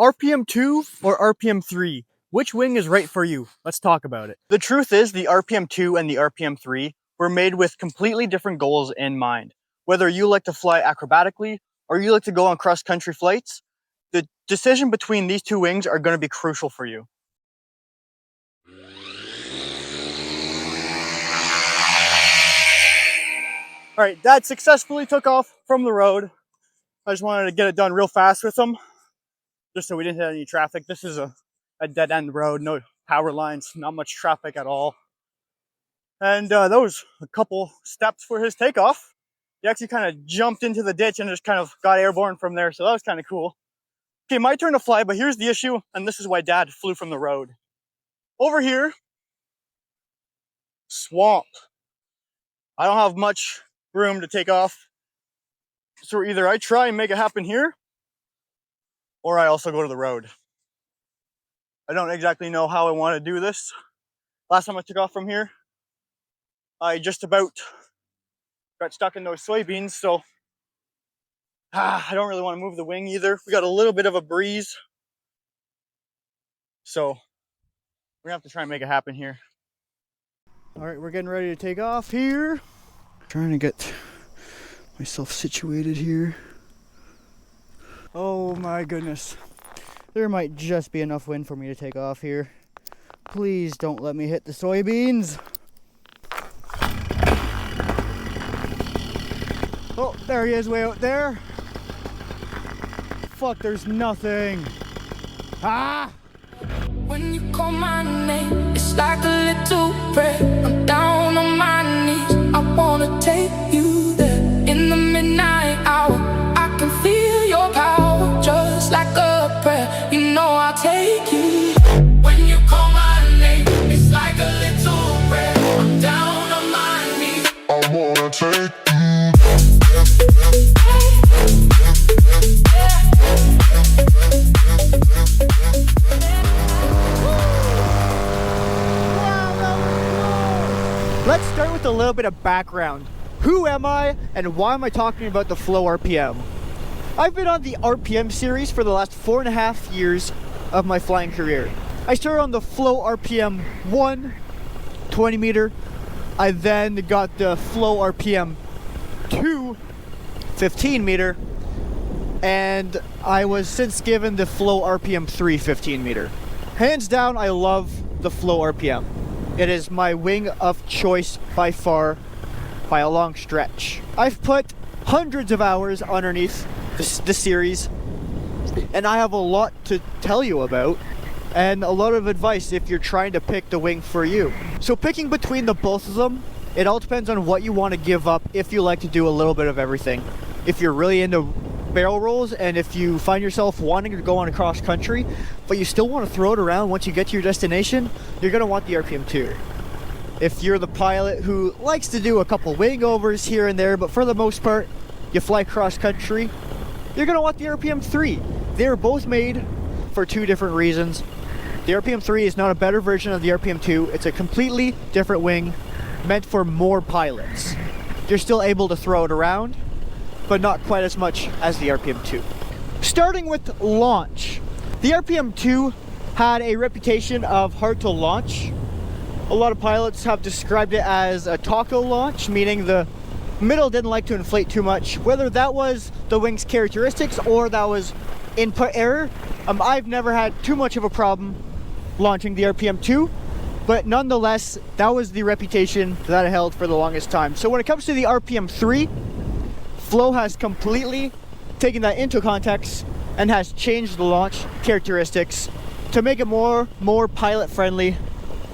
RPM 2 or RPM 3? Which wing is right for you? Let's talk about it. The truth is the RPM 2 and the RPM 3 were made with completely different goals in mind. Whether you like to fly acrobatically or you like to go on cross-country flights, the decision between these two wings are going to be crucial for you. All right, Dad successfully took off from the road. I just wanted to get it done real fast with him, just so we didn't hit any traffic. This is a dead-end road, no power lines, not much traffic at all. And that was a couple steps for his takeoff. He actually kind of jumped into the ditch and just kind of got airborne from there, so that was kind of cool. Okay, my turn to fly, but here's the issue, and this is why Dad flew from the road. Over here, swamp. I don't have much room to take off. So either I try and make it happen here, or I also go to the road. I don't exactly know how I want to do this. Last time I took off from here, I just about got stuck in those soybeans, so I don't really want to move the wing either. We got a little bit of a breeze, so we're gonna have to try and make it happen here. All right, we're getting ready to take off here. Trying to get myself situated here. Oh my goodness. There might just be enough wind for me to take off here. Please don't let me hit the soybeans. Oh, there he is way out there. Fuck, there's nothing. Ah! When you call my name, it's like a little prayer. I'm down on my knees, I wanna take you there. In the midnight hour, I can feel your power, just like a prayer. You know I'll take you. When you call my name, it's like a little prayer. I'm down on my knees, I wanna take you. Let's start with a little bit of background. Who am I and why am I talking about the Flow RPM? I've been on the RPM series for the last 4.5 years of my flying career. I started on the Flow RPM 1, 20 meter. I then got the Flow RPM 2, 15 meter. And I was since given the Flow RPM 3, 15 meter. Hands down, I love the Flow RPM. It is my wing of choice by far, by a long stretch. I've put hundreds of hours underneath the series, and I have a lot to tell you about, and a lot of advice if you're trying to pick the wing for you. So picking between the both of them, it all depends on what you want to give up if you like to do a little bit of everything. If you're really into barrel rolls, and if you find yourself wanting to go on a cross country but you still want to throw it around once you get to your destination, you're going to want the RPM 2. If you're the pilot who likes to do a couple wing overs here and there, but for the most part you fly cross country, you're going to want the RPM 3. They're both made for two different reasons. The RPM 3 is not a better version of the RPM 2. It's a completely different wing meant for more pilots. You're still able to throw it around, but not quite as much as the RPM 2. Starting with launch, the RPM 2 had a reputation of hard to launch. A lot of pilots have described it as a taco launch, meaning the middle didn't like to inflate too much. Whether that was the wing's characteristics or that was input error, I've never had too much of a problem launching the RPM 2, but nonetheless, that was the reputation that it held for the longest time. So when it comes to the RPM 3, Flow has completely taken that into context and has changed the launch characteristics to make it more pilot friendly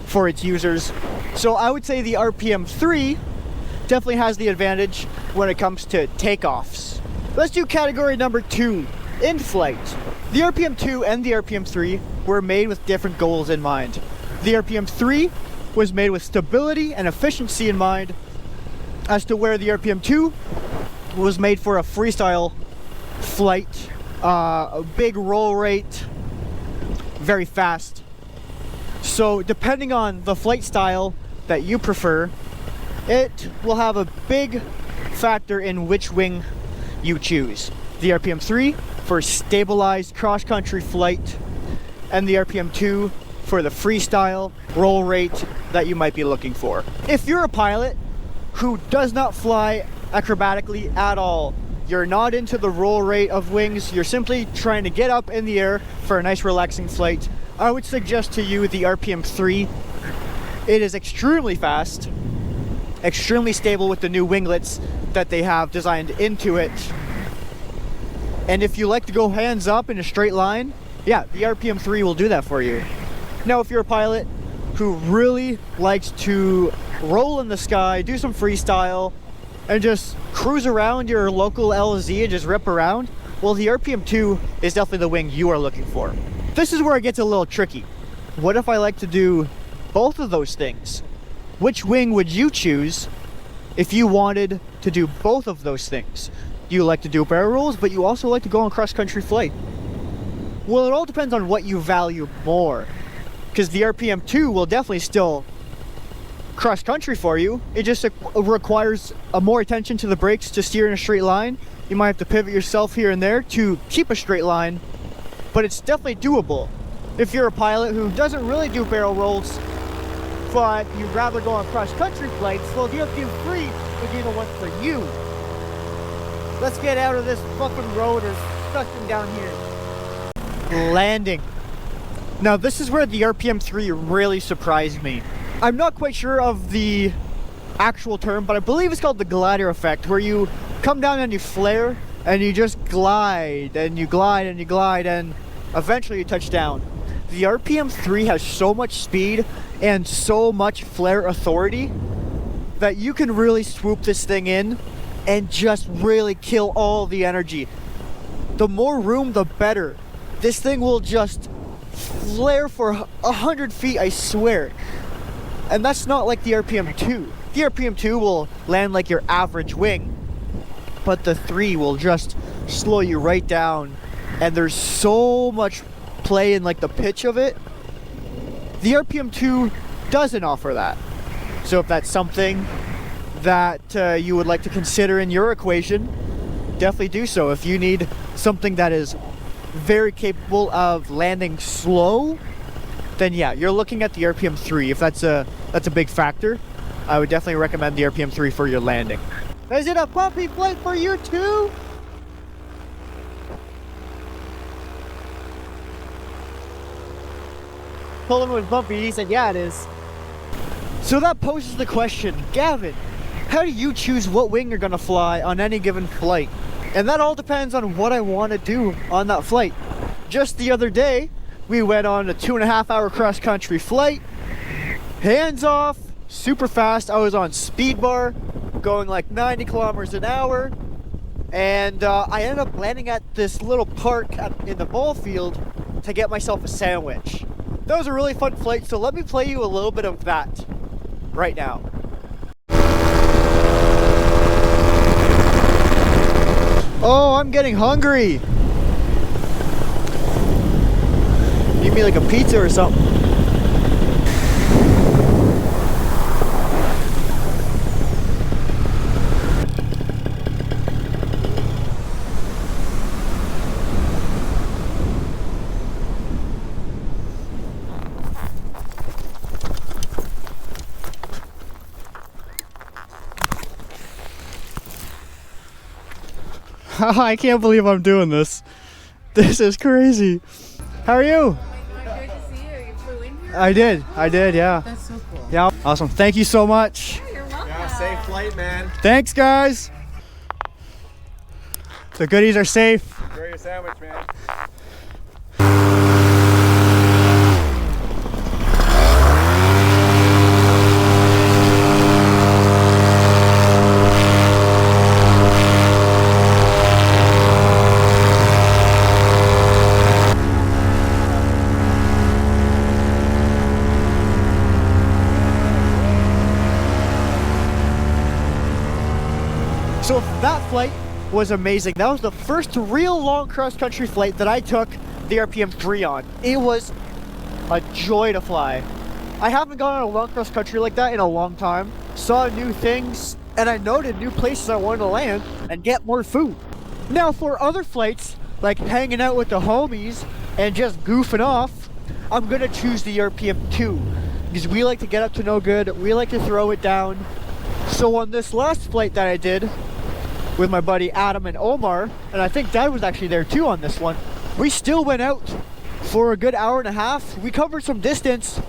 for its users. So I would say the RPM 3 definitely has the advantage when it comes to takeoffs. Let's do category number 2, in flight. The RPM 2 and the RPM 3 were made with different goals in mind. The RPM 3 was made with stability and efficiency in mind, as to where the RPM 2 was made for a freestyle flight, a big roll rate, very fast. So depending on the flight style that you prefer, it will have a big factor in which wing you choose. The RPM 3 for stabilized cross-country flight, and the RPM 2 for the freestyle roll rate that you might be looking for. If you're a pilot who does not fly acrobatically at all, you're not into the roll rate of wings, you're simply trying to get up in the air for a nice relaxing flight, I would suggest to you the RPM 3. It is extremely fast, extremely stable with the new winglets that they have designed into it. And if you like to go hands up in a straight line, yeah, the RPM 3 will do that for you. Now, if you're a pilot who really likes to roll in the sky, do some freestyle, and just cruise around your local LZ and just rip around, well, the RPM 2 is definitely the wing you are looking for. This is where it gets a little tricky. What if I like to do both of those things? Which wing would you choose if you wanted to do both of those things? You like to do barrel rolls, but you also like to go on cross-country flight. Well, it all depends on what you value more, because the RPM 2 will definitely still cross-country for you. It just requires more attention to the brakes to steer in a straight line. You might have to pivot yourself here and there to keep a straight line, but it's definitely doable. If you're a pilot who doesn't really do barrel rolls, but you'd rather go on cross-country flights, well, the RPM 3 would be the one for you. Let's get out of this fucking road. There's nothing down here. Landing. Now, this is where the RPM 3 really surprised me. I'm not quite sure of the actual term, but I believe it's called the glider effect, where you come down and you flare, and you just glide, and you glide, and you glide, and eventually you touch down. The RPM 3 has so much speed and so much flare authority that you can really swoop this thing in and just really kill all the energy. The more room, the better. This thing will just flare for 100 feet, I swear. And that's not like the RPM 2. The RPM 2 will land like your average wing, but the 3 will just slow you right down, and there's so much play in like the pitch of it. The RPM 2 doesn't offer that. So if that's something that you would like to consider in your equation, definitely do so. If you need something that is very capable of landing slow, then yeah, you're looking at the RPM 3. If that's a big factor, I would definitely recommend the RPM 3 for your landing. Is it a puppy flight for you too? Told him it was bumpy, he said, yeah, it is. So that poses the question, Gavin, how do you choose what wing you're gonna fly on any given flight? And that all depends on what I want to do on that flight. Just the other day, we went on a 2.5 hour cross-country flight, hands off, super fast. I was on speed bar, going like 90 kilometers an hour, and I ended up landing at this little park in the ball field to get myself a sandwich. That was a really fun flight, so let me play you a little bit of that right now. Oh, I'm getting hungry. Need me like a pizza or something. I can't believe I'm doing this. This is crazy. How are you? Good to see you. You flew in here? I did, yeah. That's so cool. Yeah, awesome. Thank you so much. Yeah, you're welcome. Yeah, safe flight, man. Thanks, guys. The goodies are safe. Enjoy your sandwich, man. So that flight was amazing. That was the first real long cross-country flight that I took the RPM 3 on. It was a joy to fly. I haven't gone on a long cross-country like that in a long time. Saw new things, and I noted new places I wanted to land and get more food. Now for other flights, like hanging out with the homies and just goofing off, I'm gonna choose the RPM 2 because we like to get up to no good. We like to throw it down. So on this last flight that I did with my buddy Adam and Omar, and I think Dad was actually there too on this one, we still went out for a good hour and a half. We covered some distance,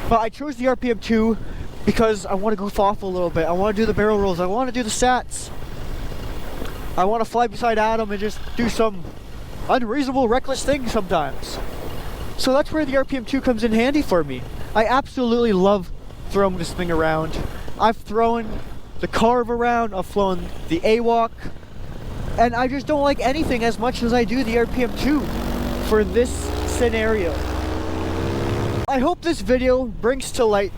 but I chose the RPM 2 because I want to goof off a little bit. I want to do the barrel rolls. I want to do the sats. I want to fly beside Adam and just do some unreasonable, reckless things sometimes. So that's where the RPM 2 comes in handy for me. I absolutely love throwing this thing around. I've thrown the Carve around, I've flown the AWOC, and I just don't like anything as much as I do the RPM 2 for this scenario. I hope this video brings to light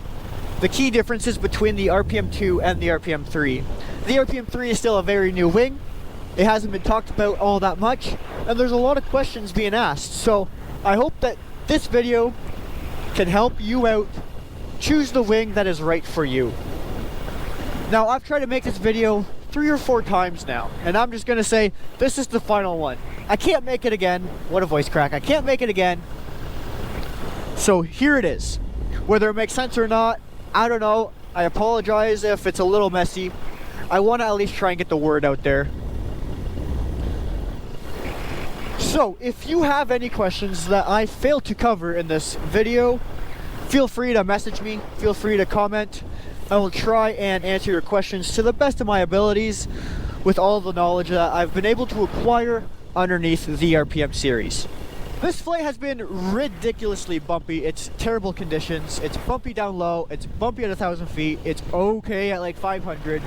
the key differences between the RPM 2 and the RPM 3. The RPM 3 is still a very new wing. It hasn't been talked about all that much, and there's a lot of questions being asked. So I hope that this video can help you out choose the wing that is right for you. Now, I've tried to make this video 3 or 4 times now, and I'm just gonna say this is the final one. I can't make it again. What a voice crack. I can't make it again. So here it is. Whether it makes sense or not, I don't know. I apologize if it's a little messy. I want to at least try and get the word out there. So if you have any questions that I failed to cover in this video, feel free to message me, feel free to comment. I will try and answer your questions to the best of my abilities with all the knowledge that I've been able to acquire underneath the RPM series. This flight has been ridiculously bumpy. It's terrible conditions. It's bumpy down low. It's bumpy at 1,000 feet. It's okay at like 500.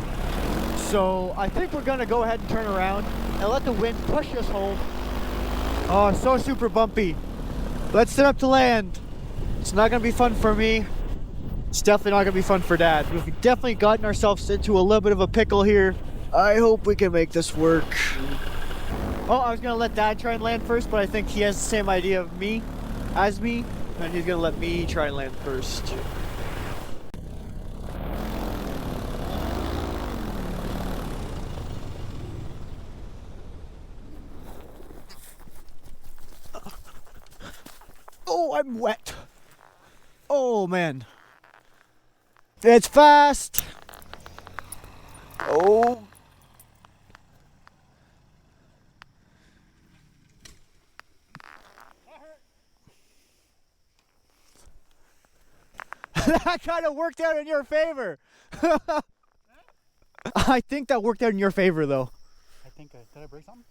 So I think we're gonna go ahead and turn around and let the wind push us home. Oh, so super bumpy. Let's set up to land. It's not gonna be fun for me. It's definitely not gonna be fun for Dad. We've definitely gotten ourselves into a little bit of a pickle here. I hope we can make this work. Oh, I was gonna let Dad try and land first, but I think he has the same idea of me as me, and he's gonna let me try and land first. Oh, I'm wet. Oh man. It's fast. Oh. That kind of worked out in your favor. I think that worked out in your favor though. I think did I break something?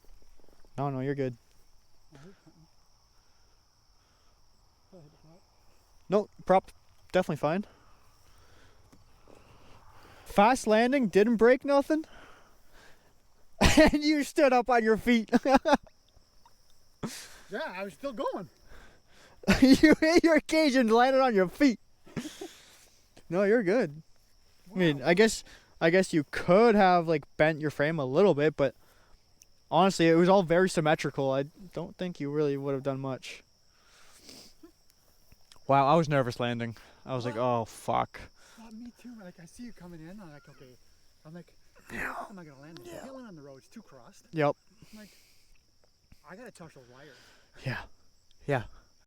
No, you're good. No, prop definitely fine. Fast landing, didn't break nothing. And you stood up on your feet. Yeah, I was still going. You hit your cage and landed on your feet. No, you're good. Wow. I mean, I guess you could have like bent your frame a little bit, but honestly, it was all very symmetrical. I don't think you really would have done much. Wow, I was nervous landing. I was like, oh fuck. Me too. Like I see you coming in, I'm like, okay. I'm like, how am I gonna land? I can't land on the road. It's too crossed. Yep. I'm like, I gotta touch those wires. Yeah.